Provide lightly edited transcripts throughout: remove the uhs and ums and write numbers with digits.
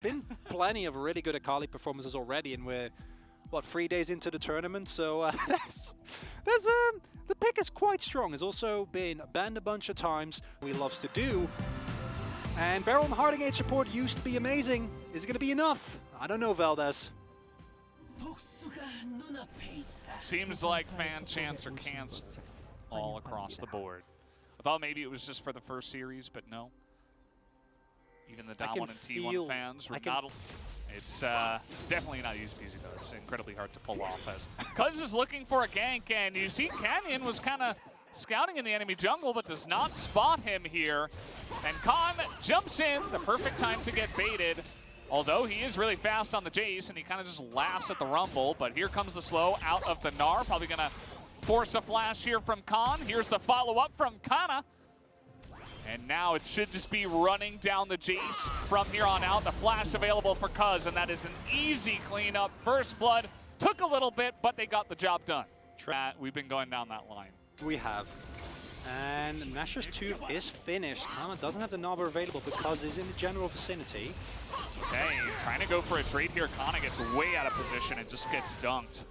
been plenty of really good Akali performances already, and we're, what, 3 days into the tournament, so the pick is quite strong. Has also been banned a bunch of times, he loves to do. And Beryl and Harding Age support used to be amazing. Is it going to be enough? I don't know, Valdez. Seems like fan chants are canceled all across the board. I thought maybe it was just for the first series, but no. Even the Damwon and T1 fans were not. It's definitely not easy peasy though. It's incredibly hard to pull off as Cuz is looking for a gank, and you see Canyon was kind of scouting in the enemy jungle, but does not spot him here. And Khan jumps in, the perfect time to get baited. Although he is really fast on the Jace, and he kind of just laughs at the Rumble. But here comes the slow out of the Gnar. Probably going to force a flash here from Khan. Here's the follow-up from Kana. And now it should just be running down the Jace from here on out. The flash available for Cuz, and that is an easy cleanup. First blood took a little bit, but they got the job done. We've been going down that line. We have. And Nashor's Tooth is finished. Kana doesn't have the Nobber available because he's in the general vicinity. Okay, trying to go for a trade here. Kana gets way out of position and just gets dunked.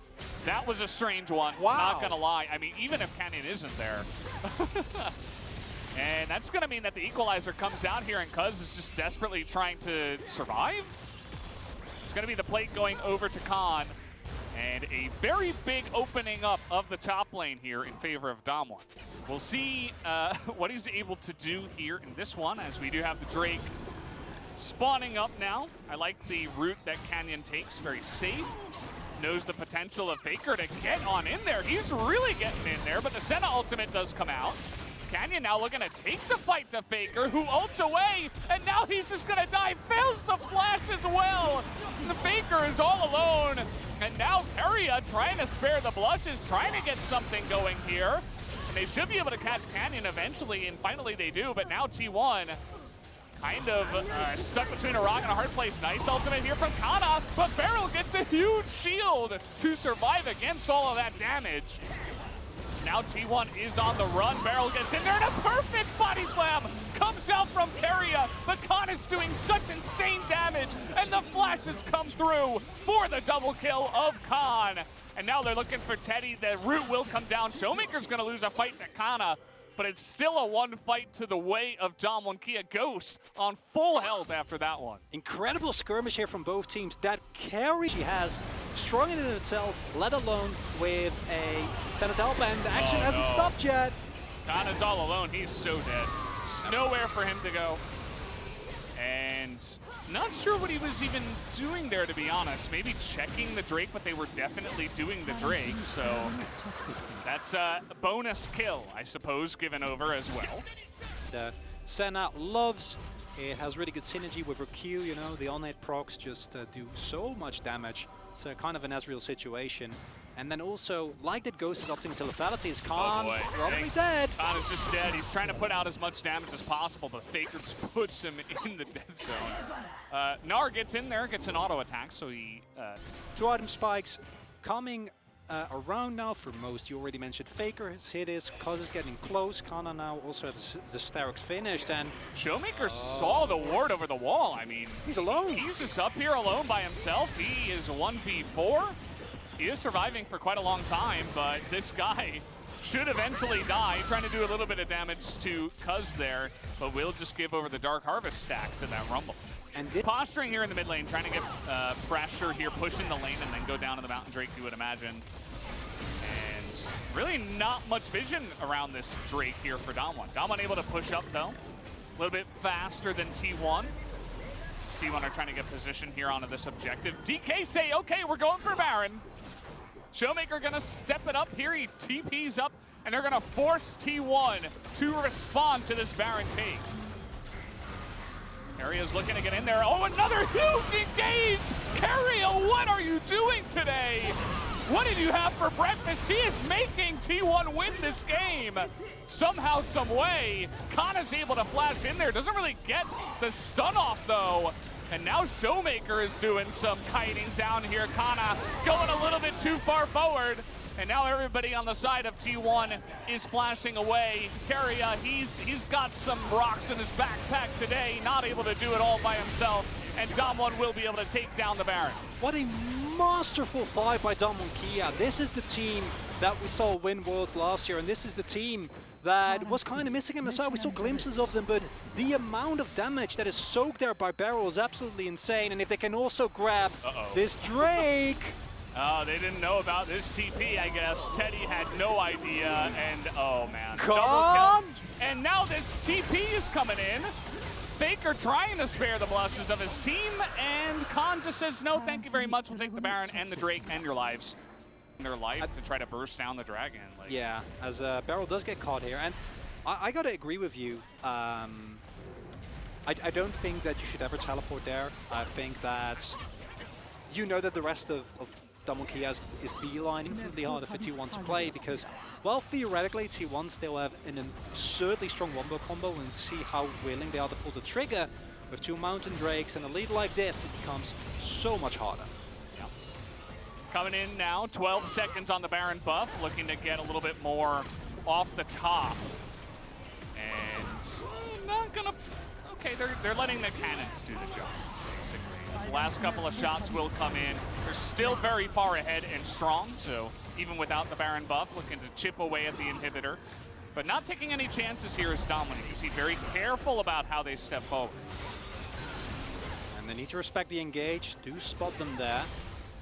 That was a strange one, wow. Not gonna lie. I mean, even if Canyon isn't there. And that's gonna mean that the equalizer comes out here and Cuz is just desperately trying to survive. It's gonna be the plate going over to Khan. And a very big opening up of the top lane here in favor of Damwon. We'll see what he's able to do here in this one, as we do have the Drake spawning up now. I like the route that Canyon takes, very safe. Knows the potential of Faker to get on in there. He's really getting in there, but the Senna ultimate does come out. Canyon now looking to take the fight to Faker, who ults away, and now he's just gonna die. Fails the flash as well. The Faker is all alone, and now Keria trying to spare the blushes, trying to get something going here. And they should be able to catch Canyon eventually, and finally they do, but now T1 kind of stuck between a rock and a hard place. Nice ultimate here from Kana, but Beryl gets a huge shield to survive against all of that damage. Now T1 is on the run. Beryl gets in there, and a perfect body slam comes out from Keria. But Khan is doing such insane damage, and the flashes come through for the double kill of Khan. And now they're looking for Teddy. The root will come down. Showmaker's going to lose a fight to Kana, but it's still a one fight to the way of Damwon. Kia Ghost on full health after that one. Incredible skirmish here from both teams. That carry she has, strong in itself, let alone with a Senadel band. The action hasn't stopped yet. Kana's all alone. He's so dead. Nowhere for him to go. And not sure what he was even doing there, to be honest. Maybe checking the Drake, but they were definitely doing the Drake. So that's a bonus kill, I suppose, given over as well. The Senna loves. It has really good synergy with her Q, you know, the on-hit procs just do so much damage. It's kind of an Ezreal situation. And then also, like that Ghost is opting to lethality, Khan's probably dead. Khan is just dead. He's trying to put out as much damage as possible, but Faker just puts him in the dead zone. Gnar gets in there, gets an auto attack, so he... 2 item spikes coming around now for most. You already mentioned Faker has hit his, Cuz is getting close. Kana now also has the Starix finished, and Showmaker saw the ward over the wall. I mean, he's alone. He's just up here alone by himself. He is 1v4. He is surviving for quite a long time, but this guy should eventually die. Trying to do a little bit of damage to Cuz there, but will just give over the Dark Harvest stack to that Rumble. And posturing here in the mid lane, trying to get pressure here, pushing the lane, and then go down to the Mountain Drake, you would imagine. And really not much vision around this Drake here for Damwon. Damwon able to push up, though. A little bit faster than T1. T1 are trying to get position here onto this objective. DK say, okay, we're going for Baron. Showmaker gonna step it up here. He TP's up, and they're gonna force T1 to respond to this Baron take. Keria's looking to get in there. Oh, another huge engage! Keria, what are you doing today? What did you have for breakfast? He is making T1 win this game. Somehow, some way. Kana's able to flash in there. Doesn't really get the stun off, though. And now Showmaker is doing some kiting down here. Kana going a little bit too far forward. And now everybody on the side of T1 is flashing away. Keria, he's got some rocks in his backpack today, not able to do it all by himself. and Damwon will be able to take down the Baron. What a masterful fight by Damwon Kia. This is the team that we saw win Worlds last year, and this is the team that was kind of missing in the side. We saw glimpses of them, but the amount of damage that is soaked there by Beryl is absolutely insane. And if they can also grab this Drake... Oh, they didn't know about this TP, I guess. Teddy had no idea, and oh man. Come! And now this TP is coming in. Faker trying to spare the blushes of his team, and Khan just says, no, thank you very much. We'll take the Baron and the Drake and your lives. Their life to try to burst down the dragon. Like. Yeah, as Beryl does get caught here, and I gotta agree with you. I don't think that you should ever teleport there. I think that you know that the rest of Damwon Kia is beeline infinitely harder for T1 to play because, well, theoretically T1 still have an absurdly strong wombo combo, and see how willing they are to pull the trigger. With 2 Mountain Drakes and a lead like this, it becomes so much harder. Coming in now, 12 seconds on the Baron buff, looking to get a little bit more off the top. And not gonna, okay, they're letting the cannons do the job, basically. The last couple of shots will come in. They're still very far ahead and strong, so even without the Baron buff, looking to chip away at the inhibitor. But not taking any chances here is Dominic. You see, very careful about how they step forward. And they need to respect the engage, do spot them there.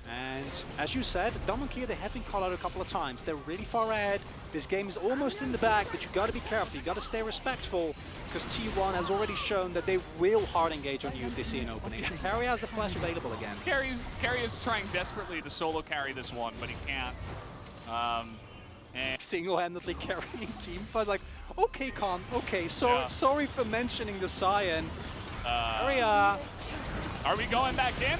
And as you said, Damwon Kia, they have been called out a couple of times. They're really far ahead. This game is almost in the bag, but you got to be careful. You got to stay respectful, because T1 has already shown that they will hard engage on you if they see an opening. And Carry has the flash available again. Carry is trying desperately to solo carry this one, but he can't. And single-handedly carrying team fight. Like, okay, Khan. Okay, sorry for mentioning the Cyan. Are we going back in?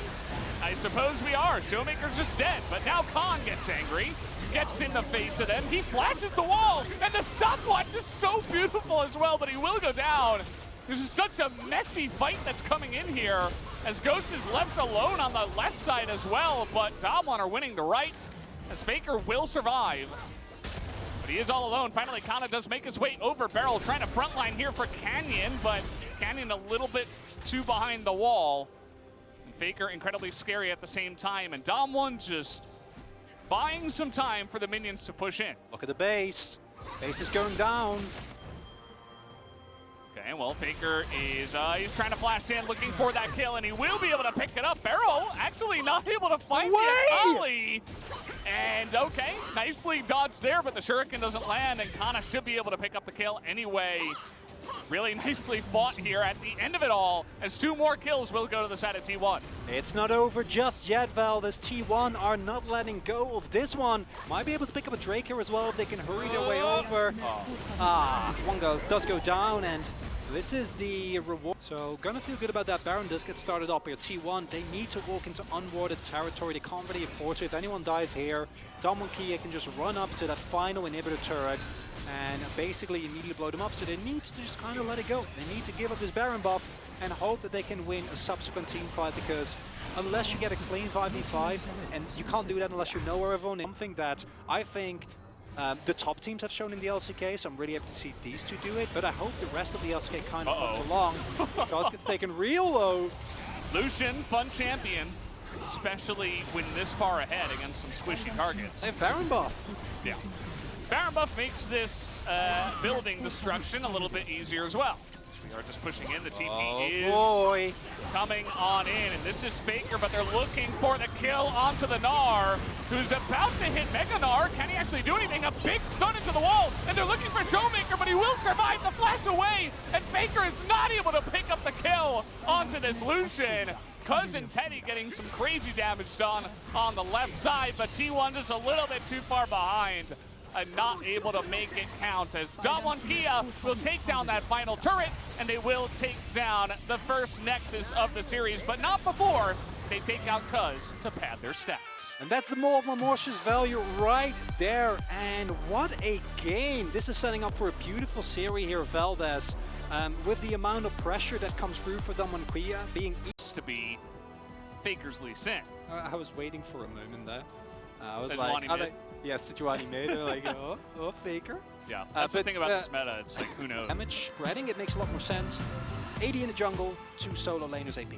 I suppose we are. Showmaker's just dead, but now Khan gets angry, gets in the face of them. He flashes the wall, and the stopwatch is so beautiful as well, but he will go down. This is such a messy fight that's coming in here, as Ghost is left alone on the left side as well, but Damwon are winning the right, as Faker will survive. But he is all alone. Finally, Kana does make his way over Beryl, trying to frontline here for Canyon, but Canyon a little bit too behind the wall. Faker incredibly scary at the same time, and Damwon just buying some time for the minions to push in. Look at the base. Base is going down. Okay, well, Faker is he's trying to flash in, looking for that kill, and he will be able to pick it up. Beryl actually not able to find the Akali. And okay, nicely dodged there, but the Shuriken doesn't land, and Kana should be able to pick up the kill anyway. Really nicely fought here at the end of it all, as 2 more kills will go to the side of T1. It's not over just yet, Val. This T1 are not letting go of this one. Might be able to pick up a Drake here as well if they can hurry their way over. One does go down, and this is the reward. So gonna feel good about that. Baron does get started up here. T1, they need to walk into unwarded territory. They can't really afford to. If anyone dies here, Damwon Kia can just run up to that final inhibitor turret and basically immediately blow them up. So they need to just kind of let it go. They need to give up this Baron buff and hope that they can win a subsequent team fight, because unless you get a clean 5v5, and you can't do that unless you know where everyone is, something that I think the top teams have shown in the LCK, so I'm really happy to see these two do it, but I hope the rest of the LCK kind of comes along, because it's taken real low. Lucian, fun champion, especially when this far ahead against some squishy targets. They have Baron buff. Yeah. Baron buff makes this building destruction a little bit easier as well. We are just pushing in. The TP is coming on in, and this is Faker, but they're looking for the kill onto the Gnar, who's about to hit Mega Gnar. Can he actually do anything? A big stun into the wall, and they're looking for Showmaker, but he will survive the flash away, and Faker is not able to pick up the kill onto this Lucian. Cousin Teddy getting some crazy damage done on the left side, but T1 just a little bit too far behind and not able to make it count, as Damwon Kia will take down that final turret, and they will take down the first Nexus of the series, but not before they take out Cuz to pad their stats. And that's the more of Mamortius value right there, and what a game. This is setting up for a beautiful series here, Valdez, with the amount of pressure that comes through for Damwon Kia being to be Faker's Lee Sin. I was waiting for a moment there. I was Sejuani like, yeah, Sejuani made it. Like, oh, Faker. Yeah, that's the thing about this meta. It's like, who knows? Damage spreading, it makes a lot more sense. AD in the jungle, 2 solo laners AP.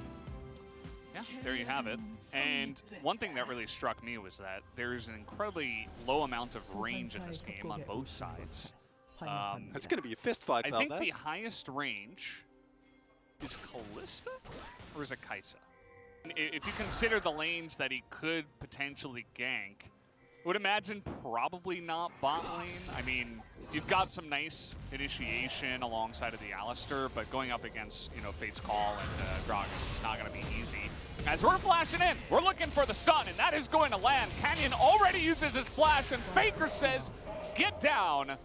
Yeah, there you have it. And one thing that really struck me was that there's an incredibly low amount of range in this game on both sides. It's going to be a fist fight, I think the highest range is Kalista, or is it Kai'Sa? If you consider the lanes that he could potentially gank, I would imagine probably not bot lane. I mean, you've got some nice initiation alongside of the Alistar, but going up against, you know, Fate's Call and Gragas is not going to be easy. As we're flashing in, we're looking for the stun, and that is going to land. Canyon already uses his flash, and Faker says, get down,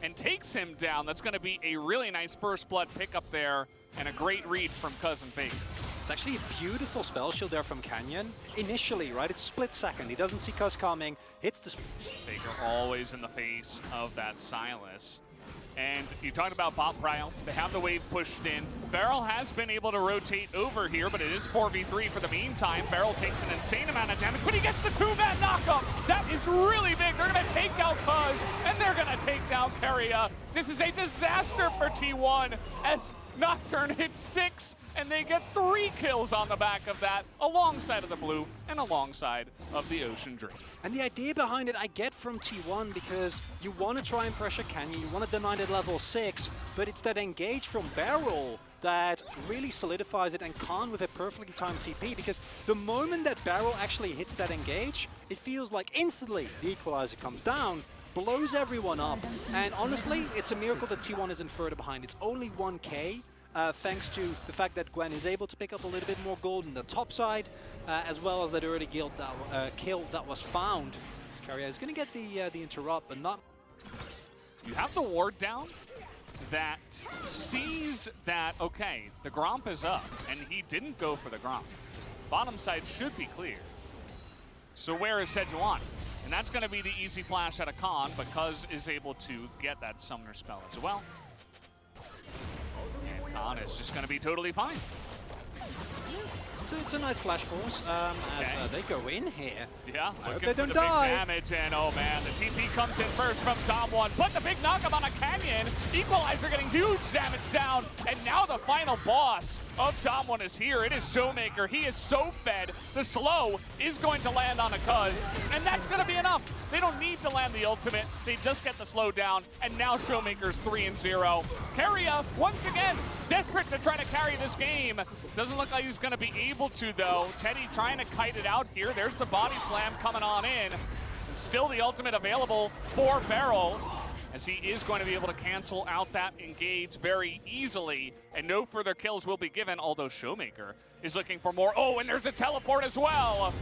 and takes him down. That's going to be a really nice first blood pickup there, and a great read from Cousin Fake. It's actually a beautiful spell shield there from Canyon. Initially, right, it's split second. He doesn't see Cuz coming, hits the... Faker always in the face of that Silas. And you talked about bot prio. They have the wave pushed in. Beryl has been able to rotate over here, but it is 4v3 for the meantime. Beryl takes an insane amount of damage, but he gets the two-man knockup. That is really big. They're going to take down Cuz, and they're going to take down Keria. This is a disaster for T1 as Nocturne hits 6, and they get 3 kills on the back of that, alongside of the blue and alongside of the Ocean Dream. And the idea behind it I get from T1 because you want to try and pressure Canyon, you want to deny it at level 6, but it's that engage from Beryl that really solidifies it, and Khan with a perfectly timed TP, because the moment that Beryl actually hits that engage, it feels like instantly the equalizer comes down, blows everyone up, and honestly, it's a miracle that T1 isn't further behind. It's only 1k, thanks to the fact that Gwen is able to pick up a little bit more gold in the top side, as well as that early kill that was found. Keria is going to get the interrupt, but not... You have the ward down that sees that, okay, the Gromp is up, and he didn't go for the Gromp. Bottom side should be clear. So where is Sejuani? And that's going to be the easy flash out of Khan, but Cuz is able to get that summoner spell as well. And Khan is just going to be totally fine. It's a nice flash force as they go in here. Yeah, looking for the big damage, and oh man, the TP comes in first from top one, but the big knockup on a Canyon. Equalizer getting huge damage down, and now the final boss of top one is here. It is Showmaker. He is so fed. The slow is going to land on a Cuz, and that's going to be enough. They don't need to land the ultimate. They just get the slow down, and now Showmaker's 3-0. Keria, once again, desperate to try to carry this game. Doesn't look like he's going to be able to, though. Teddy trying to kite it out here. There's the body slam coming on in. And still the ultimate available for Beryl, as he is going to be able to cancel out that engage very easily, and no further kills will be given, although Showmaker is looking for more. Oh, and there's a teleport as well.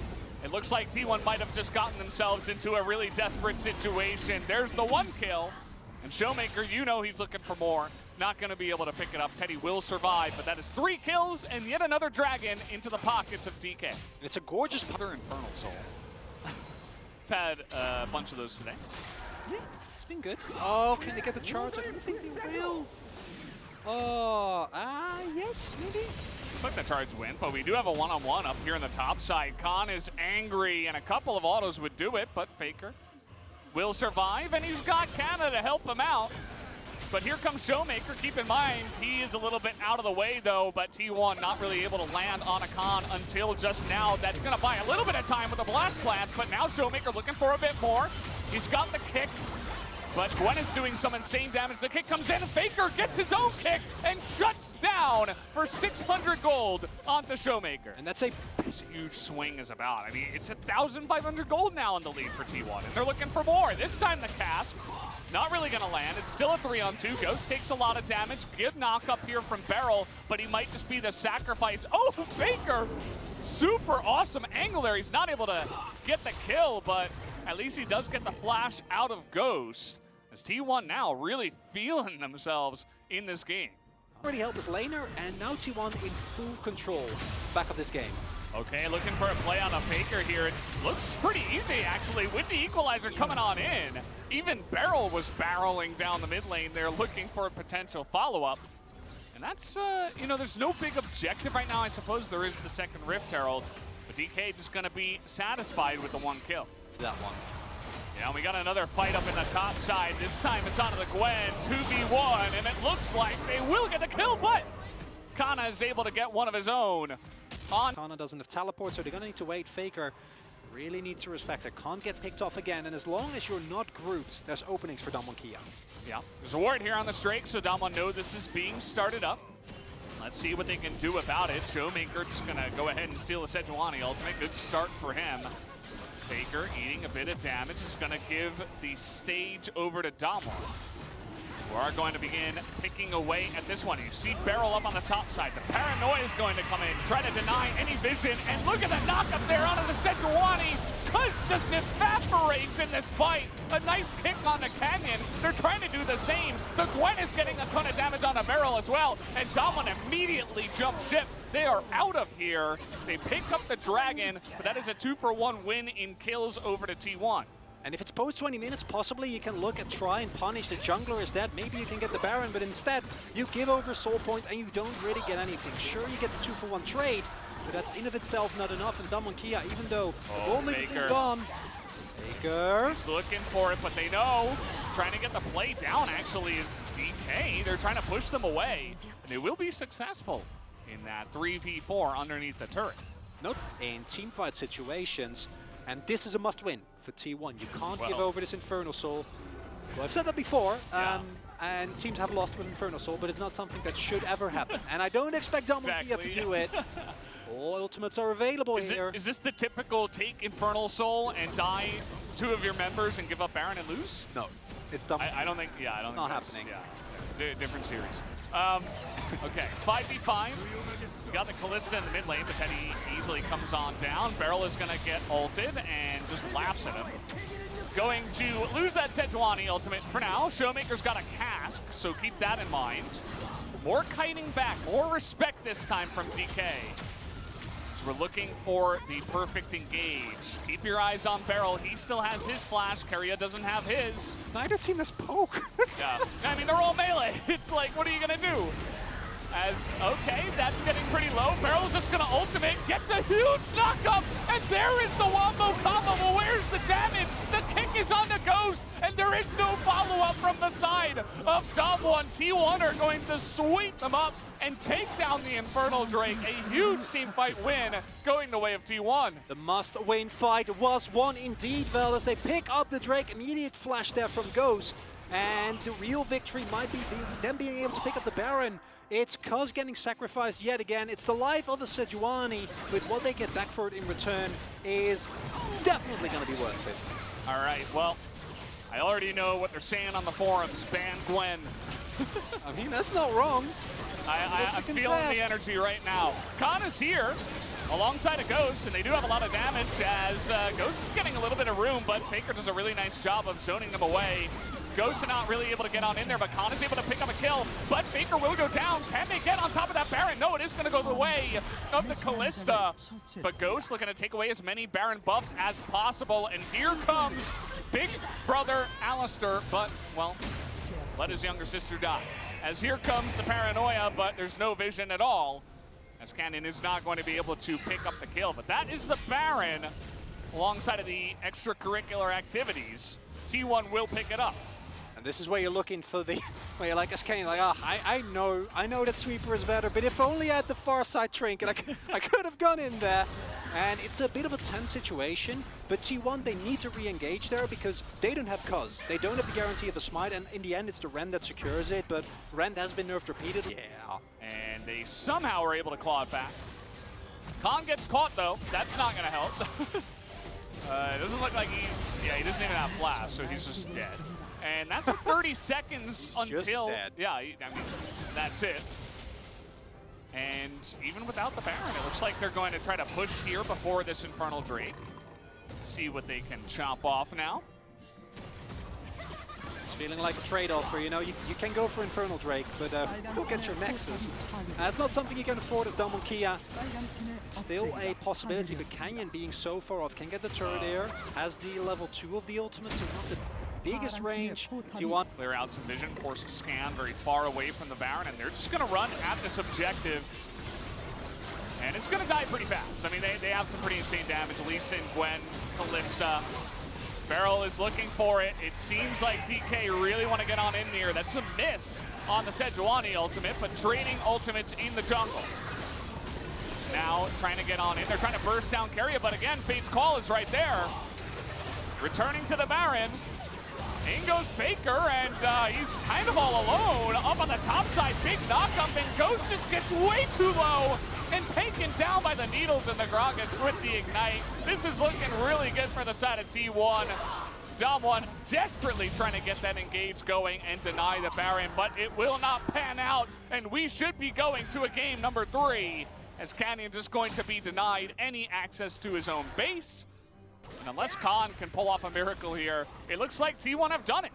It looks like T1 might have just gotten themselves into a really desperate situation. There's the 1 kill, and Showmaker, you know he's looking for more. Not going to be able to pick it up. Teddy will survive, but that is 3 kills and yet another dragon into the pockets of DK. It's a gorgeous Infernal Soul. Had a bunch of those today. Yeah, it's been good. Oh, can they get the charge? I don't think they will. Oh, yes, maybe. Looks like the charge went, but we do have a one-on-one up here in the top side. Khan is angry, and a couple of autos would do it, but Faker will survive, and he's got Canada to help him out. But here comes Showmaker. Keep in mind, he is a little bit out of the way, though, but T1 not really able to land on a Khan until just now. That's going to buy a little bit of time with the blast blast, but now Showmaker looking for a bit more. He's got the kick, but Gwen is doing some insane damage. The kick comes in, and Faker gets his own kick and shuts down for 600 gold onto Showmaker. And that's a huge swing is about. I mean, it's 1,500 gold now in the lead for T1, and they're looking for more. This time the cast, not really going to land. It's still a 3-on-2. Ghost takes a lot of damage. Good knock up here from Beryl, but he might just be the sacrifice. Oh, Faker! Super awesome angle there. He's not able to get the kill, but at least he does get the flash out of Ghost, as T1 now really feeling themselves in this game. Already helped his laner, and now T1 in full control back of this game. Okay, looking for a play on a Faker here. It looks pretty easy, actually, with the equalizer coming on in. Even Beryl was barreling down the mid lane there, looking for a potential follow-up. And that's, you know, there's no big objective right now. I suppose there is the second Rift Herald, but DK just going to be satisfied with the 1 kill. That one. Yeah, we got another fight up in the top side. This time it's onto the Gwen, 2v1, and it looks like they will get the kill, but Kana is able to get one of his own. on. Kana doesn't have teleport, so they're going to need to wait. Faker really needs to respect it. Can't get picked off again, and as long as you're not grouped, there's openings for Damwon Kia. Yeah, there's a ward here on the Drake, so Damwon know this is being started up. Let's see what they can do about it. Showmaker just going to go ahead and steal a Sejuani ultimate. Good start for him. Faker eating a bit of damage is going to give the stage over to Damwon, who are going to begin picking away at this one. You see Beryl up on the top side. The Paranoia is going to come in, try to deny any vision, and look at the knock up there onto the Sejuani. Cuz just evaporates in this fight. A nice pick on the Canyon. They're trying to do the same. The Gwen is getting a ton of damage on the Beryl as well, and Damwon immediately jumps ship. They are out of here. They pick up the Dragon, but that is a 2-for-1 win in kills over to T1. And if it's post 20 minutes, possibly you can look and try and punish the jungler is dead. Maybe you can get the Baron, but instead you give over soul point and you don't really get anything. Sure, you get the 2-for-1 trade, but that's in of itself not enough. And Damwon Kia, even though the goal may be gone, Baker. He's looking for it, but they know. Trying to get the play down actually is DK. They're trying to push them away, and they will be successful in that 3v4 underneath the turret. Note in teamfight situations, and this is a must-win for T1. You can't give over this Infernal Soul. Well, I've said that before, and teams have lost with Infernal Soul, but it's not something that should ever happen. And I don't expect Damwon Kia to do it. All ultimates are available here. Is this the typical take Infernal Soul and die 2 of your members and give up Baron and lose? No, it's dumb. I don't think. Yeah, I don't think that's happening. Yeah, different series. Okay, 5v5. We got the Kalista in the mid lane, but Teddy easily comes on down. Beryl is going to get ulted and just laughs at him. Going to lose that Sejuani ultimate for now. Showmaker's got a cask, so keep that in mind. More kiting back, more respect this time from DK. So we're looking for the perfect engage. Keep your eyes on Beryl. He still has his flash. Keria doesn't have his. Neither team has poke. Yeah, I mean, they're all melee. It's like, what are you going to do? Okay, that's getting pretty low. Beryl's just going to ultimate, gets a huge knockup, and there is the wombo combo. Well, where's the damage? The kick is on the Ghost, and there is no follow-up from the side of Damwon. T1 are going to sweep them up and take down the Infernal Drake. A huge team fight win going the way of T1. The must-win fight was won indeed, Vel, as they pick up the Drake. Immediate flash there from Ghost, and the real victory might be them being able to pick up the Baron. It's Cuz getting sacrificed yet again. It's the life of a Sejuani, but what they get back for it in return is definitely going to be worth it. All right, well, I already know what they're saying on the forums. Ban Gwen. I mean, that's not wrong. I'm feeling the energy right now. Khan is here alongside a Ghost, and they do have a lot of damage as Ghost is getting a little bit of room, but Faker does a really nice job of zoning them away. Ghost are not really able to get on in there, but Khan is able to pick up a kill. But Faker will go down. Can they get on top of that Baron? No, it is going to go the way of the Kalista. But Ghost looking to take away as many Baron buffs as possible. And here comes big brother Alistair. But, well, let his younger sister die. As here comes the Paranoia, but there's no vision at all, as Canyon is not going to be able to pick up the kill. But that is the Baron alongside of the extracurricular activities. T1 will pick it up. And this is where you're looking for the, where you're like, as Kane, like, I know that Sweeper is better, but if only I had the far side trinket, I could have gone in there. And it's a bit of a tense situation, but T1, they need to re-engage there because they don't have Cuz. They don't have the guarantee of a smite, and in the end, it's the Rend that secures it, but Rend has been nerfed repeatedly. Yeah. And they somehow are able to claw it back. Khan gets caught, though. That's not going to help. It doesn't look like he doesn't even have flash, so he's just dead. And that's 30 seconds until, I mean, that's it. And even without the Baron, it looks like they're going to try to push here before this Infernal Drake. See what they can chop off now. It's feeling like a trade-off for, you know, you can go for Infernal Drake, but go get your Nexus. It's not something you can afford at Damwon Kia. Still a possibility, but Canyon being so far off can get the turret here, has the level 2 of the ultimate, so not the biggest range. Do you want clear out some vision, force a scan very far away from the Baron, and they're just going to run at this objective. And it's going to die pretty fast. I mean, they have some pretty insane damage. Lisa and Gwen, Kalista. Beryl is looking for it. It seems like DK really want to get on in here. That's a miss on the Sejuani ultimate, but trading ultimates in the jungle. now trying to get on in. They're trying to burst down Carrier, but again, Fate's Call is right there. Returning to the Baron. In goes Faker, and he's kind of all alone. Up on the top side, big knockup, and Ghost just gets way too low and taken down by the Needles and the Gragas with the Ignite. This is looking really good for the side of T1. Dom1 desperately trying to get that engage going and deny the Baron, but it will not pan out, and we should be going to a game number 3, as Canyon just going to be denied any access to his own base. And unless Khan can pull off a miracle here, it looks like T1 have done it.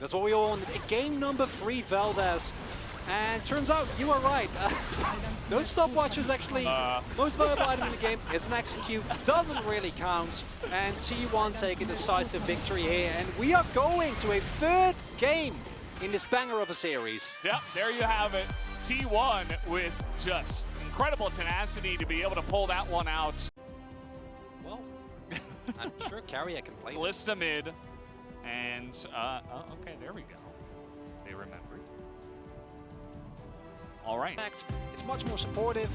That's what we all wanted. Game number 3, Valdez. And turns out you were right. Those stopwatches actually, most valuable item in the game is an execute. Doesn't really count. And T1 take a decisive victory here. And we are going to a 3rd game in this banger of a series. Yep, there you have it. T1 with just incredible tenacity to be able to pull that one out. Well, I'm sure Carrier can play. Lista mid. And, okay, there we go. They remembered. All right. It's much more supportive.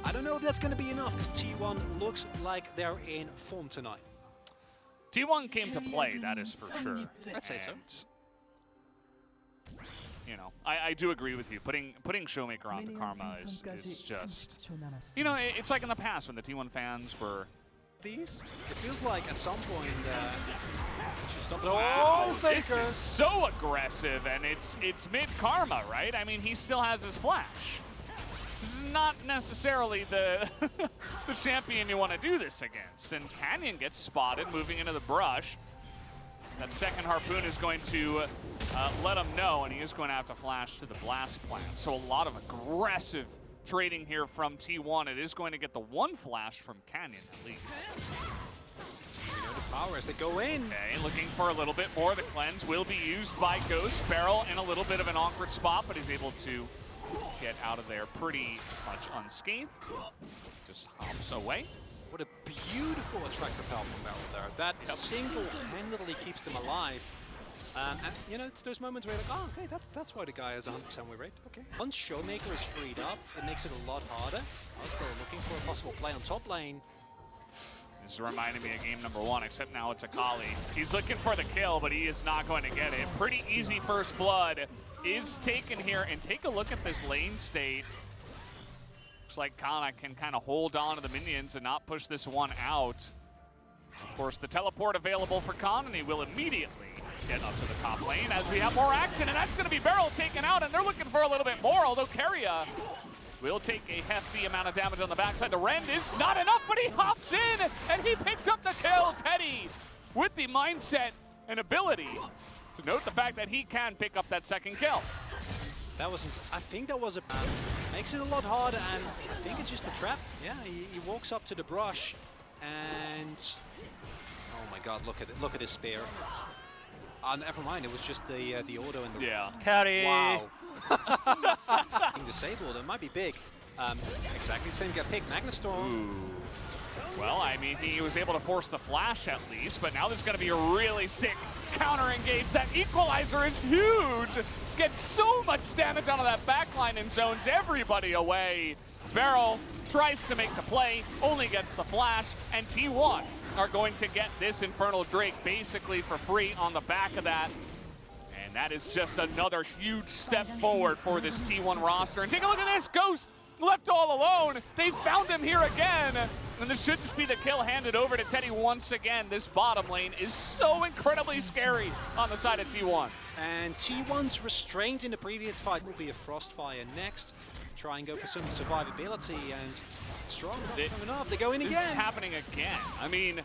I don't know if that's going to be enough, because T1 looks like they're in form tonight. T1 came to play, that is for sure. I'd say so. You know, I do agree with you. Putting Showmaker on the Karma is just, you know, it's like in the past when the T1 fans were... It feels like at some point... Wow, this is so aggressive, and it's mid-Karma, right? I mean, he still has his flash. This is not necessarily the the champion you want to do this against. And Canyon gets spotted moving into the brush. That second harpoon is going to let him know, and he is going to have to flash to the blast plant. So a lot of aggressive trading here from T1. It is going to get the one flash from Canyon, at least. Power as they go in. Okay, looking for a little bit more. The cleanse will be used by Ghost. Barrel in a little bit of an awkward spot, but he's able to get out of there pretty much unscathed. Just hops away. What a beautiful attract repel from Barrel there. That single-handedly keeps them alive. And you know, it's those moments where you're like, oh, okay, that's why the guy has 100% win rate. Okay. Once Showmaker is freed up, it makes it a lot harder. Also looking for a possible play on top lane. This is reminding me of game number 1, except now it's Akali. He's looking for the kill, but he is not going to get it. Pretty easy first blood is taken here, and take a look at this lane state. Looks like Kana can kind of hold on to the minions and not push this one out. Of course, the teleport available for Khan, and he will immediately get up to the top lane as we have more action, and that's going to be Beryl taken out, and they're looking for a little bit more, although Keria will take a hefty amount of damage on the backside. The Rend is not enough, but he hops in, and he picks up the kill. Teddy with the mindset and ability to note the fact that he can pick up that second kill. That was, I think that was a, makes it a lot harder, and I think it's just a trap. Yeah, he walks up to the brush, and oh my god, look at his spear. Never mind, it was just the auto in the Carry. Wow. Being disabled, it might be big. Exactly the same get picked. Magnastorm. Ooh. Well, I mean, he was able to force the flash at least, but now there's going to be a really sick counter engage. That equalizer is huge. Gets so much damage out of that backline and zones everybody away. Barrel tries to make the play, only gets the flash, and T1 are going to get this Infernal Drake basically for free on the back of that. And that is just another huge step forward for this T1 roster. And take a look at this, Ghost left all alone. They found him here again. And this should just be the kill handed over to Teddy once again. This bottom lane is so incredibly scary on the side of T1. And T1's restraint in the previous fight will be a Frostfire next. Try and go for some survivability, and strong enough. They go in again. This is happening again. I mean,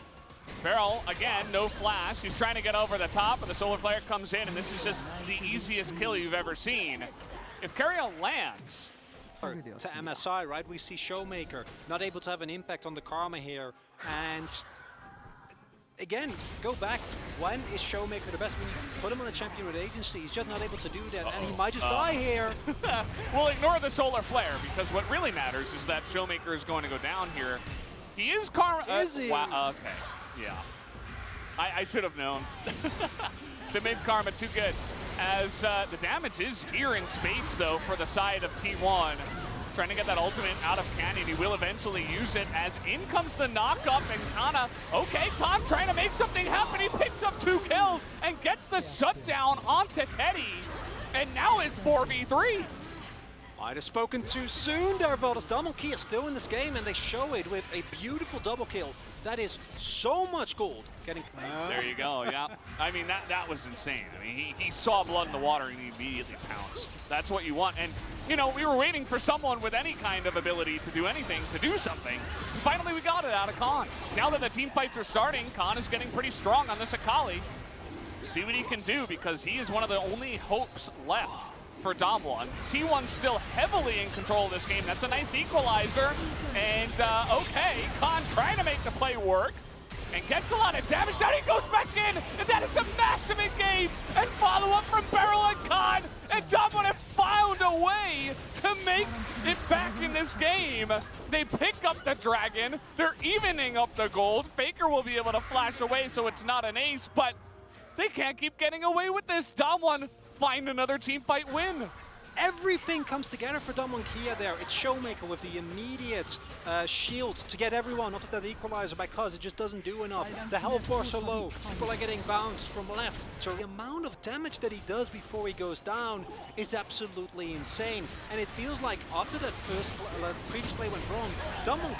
Beryl, again, no flash. He's trying to get over the top, and the Solar Flare comes in, and this is just the easiest kill you've ever seen. If Keria lands... To MSI, right? We see Showmaker not able to have an impact on the Karma here, and again, go back. When is Showmaker the best? When you put him on a champion with agency, he's just not able to do that, and he might just die here. We'll ignore the Solar Flare, because what really matters is that Showmaker is going to go down here. He is Karma. Is he? Wow, okay, yeah. I should have known. The mid-Karma too good. As the damage is here in spades, though, for the side of T1. trying to get that ultimate out of Canyon. He will eventually use it as in comes the knock-up, and Kana, okay, Khan trying to make something happen. He picks up 2 kills and gets the shutdown onto Teddy, and now it's 4v3. Might have spoken too soon there, Voltus. Kia still in this game, and they show it with a beautiful double kill. That is so much gold. There you go, yeah. I mean, that was insane. I mean, he saw blood in the water and he immediately pounced. That's what you want. And, you know, we were waiting for someone with any kind of ability to do anything, to do something. Finally, we got it out of Khan. Now that the team fights are starting, Khan is getting pretty strong on this Akali. See what he can do, because he is one of the only hopes left for Damwon. T1's still heavily in control of this game. That's a nice equalizer. And, okay, Khan trying to make the play work and gets a lot of damage. Then he goes back in, and that is a massive engage. And follow-up from Beryl and Khan. And Damwon have found a way to make it back in this game. They pick up the dragon. They're evening up the gold. Faker will be able to flash away, so it's not an ace, but they can't keep getting away with this. Damwon find another team fight win. Everything comes together for Kia there. It's Showmaker with the immediate shield to get everyone off of that equalizer, because it just doesn't do enough. The health bar so low, people are getting bounced from left. So the amount of damage that he does before he goes down is absolutely insane. And it feels like after that previous play went wrong,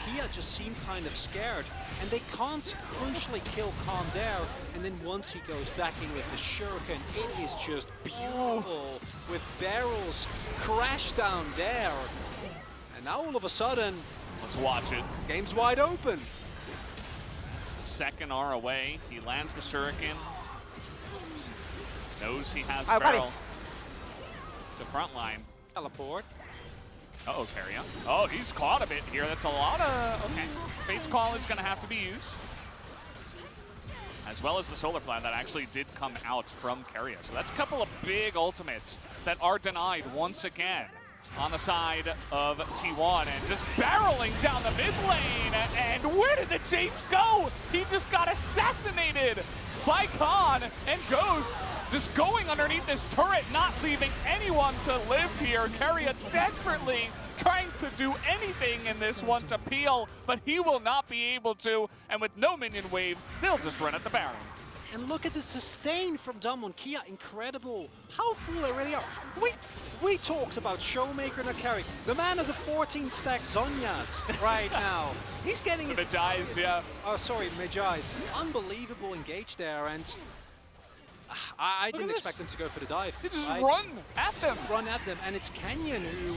Kia just seemed kind of scared. And they can't crucially kill Khan there. And then once he goes back in with the shuriken, it is just beautiful with barrels crash down there. And now all of a sudden, let's watch it. Game's wide open. It's the second R away. He lands the shuriken. Knows he has barrel. To front line. Teleport. Uh-oh, Carrion. Oh, he's caught a bit here. That's a lot of... Okay. Fate's Call is going to have to be used. As well as the Solar Flash that actually did come out from Carrion. So that's a couple of big ultimates that are denied once again on the side of T1. And just barreling down the mid lane. And where did the chase go? He just got assassinated by Khan, and Ghost just going underneath this turret, not leaving anyone to live here. Carrion desperately trying to do anything in this one to peel, but he will not be able to, and with no minion wave, they'll just run at the Baron. And look at the sustain from Kia, incredible. How full they really are. We talked about Showmaker and Akari. The man has a 14-stack Zhonya's right now. He's getting the Magi's, yeah. Oh, sorry, Magi's. Unbelievable engage there, and I didn't expect them to go for the dive. They just run at them. Run at them, and it's Canyon who,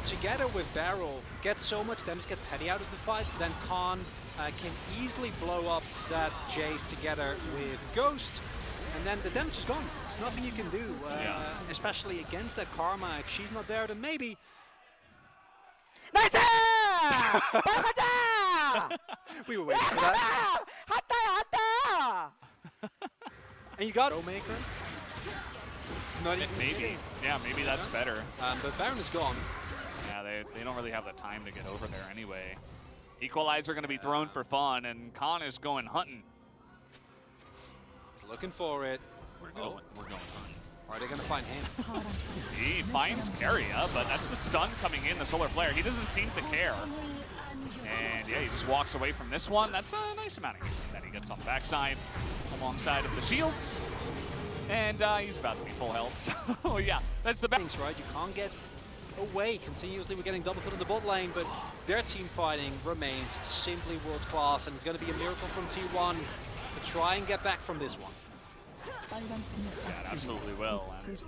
together with Beryl, gets so much damage, gets Teddy out of the fight, then Khan can easily blow up that Jace together with Ghost, and then the damage is gone. There's nothing you can do, especially against that Karma. If she's not there, then maybe... 나이스! We were waiting for that. 핫다! And you got Showmaker. Not even maybe. Yeah, maybe that's better. But Baron is gone. Yeah, they don't really have the time to get over there anyway. Equalizer going to be thrown for fun, and Khan is going hunting. He's looking for it. We're going hunting. Are they going to find him? He finds Keria, but that's the stun coming in, the Solar Flare. He doesn't seem to care. And yeah, he just walks away from this one. That's a nice amount of healing that he gets on the backside alongside of the shields. And he's about to be full health. Oh yeah, that's the best. Right, you can't get away continuously. We're getting double cut in the bot lane, but their team fighting remains simply world class, and it's going to be a miracle from T1 to try and get back from this one. Yeah, it absolutely will. And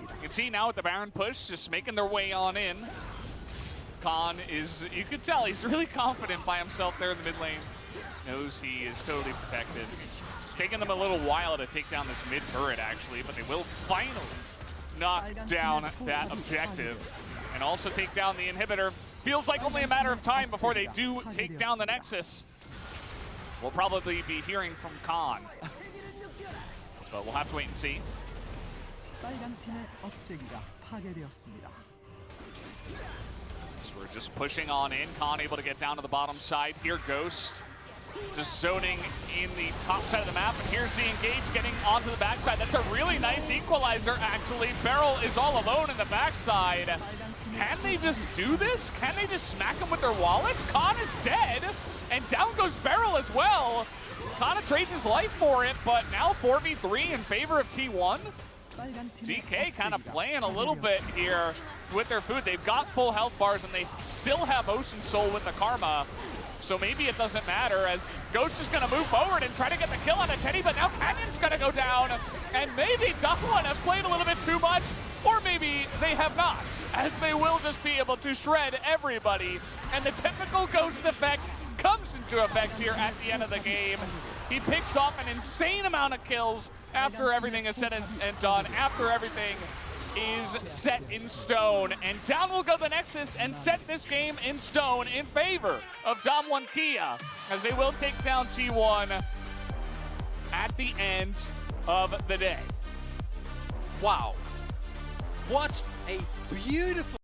you can see now with the Baron push, just making their way on in. Khan is, you could tell, he's really confident by himself there in the mid lane. Knows he is totally protected. It's taken them a little while to take down this mid turret actually, but they will finally knock down that objective and also take down the inhibitor. Feels like only a matter of time before they do take down the Nexus. We'll probably be hearing from Khan. But we'll have to wait and see. So we're just pushing on in. Khan able to get down to the bottom side. Here, Ghost just zoning in the top side of the map. And here's the engage getting onto the backside. That's a really nice equalizer, actually. Beryl is all alone in the backside. Can they just do this? Can they just smack him with their wallets? Khan is dead, and down goes Beryl as well. Khan trades his life for it, but now 4v3 in favor of T1. DK kind of playing a little bit here with their food. They've got full health bars, and they still have Ocean Soul with the Karma. So maybe it doesn't matter, as Ghost is going to move forward and try to get the kill on a Teddy, but now Canyon's going to go down. And maybe Dakwon has played a little bit too much, or maybe they have not, as they will just be able to shred everybody. And the typical Ghost effect comes into effect here at the end of the game. He picks off an insane amount of kills after everything is said and done, after everything is set in stone. And down will go the Nexus and set this game in stone in favor of Damwon Kia, as they will take down T1 at the end of the day. Wow. What a beautiful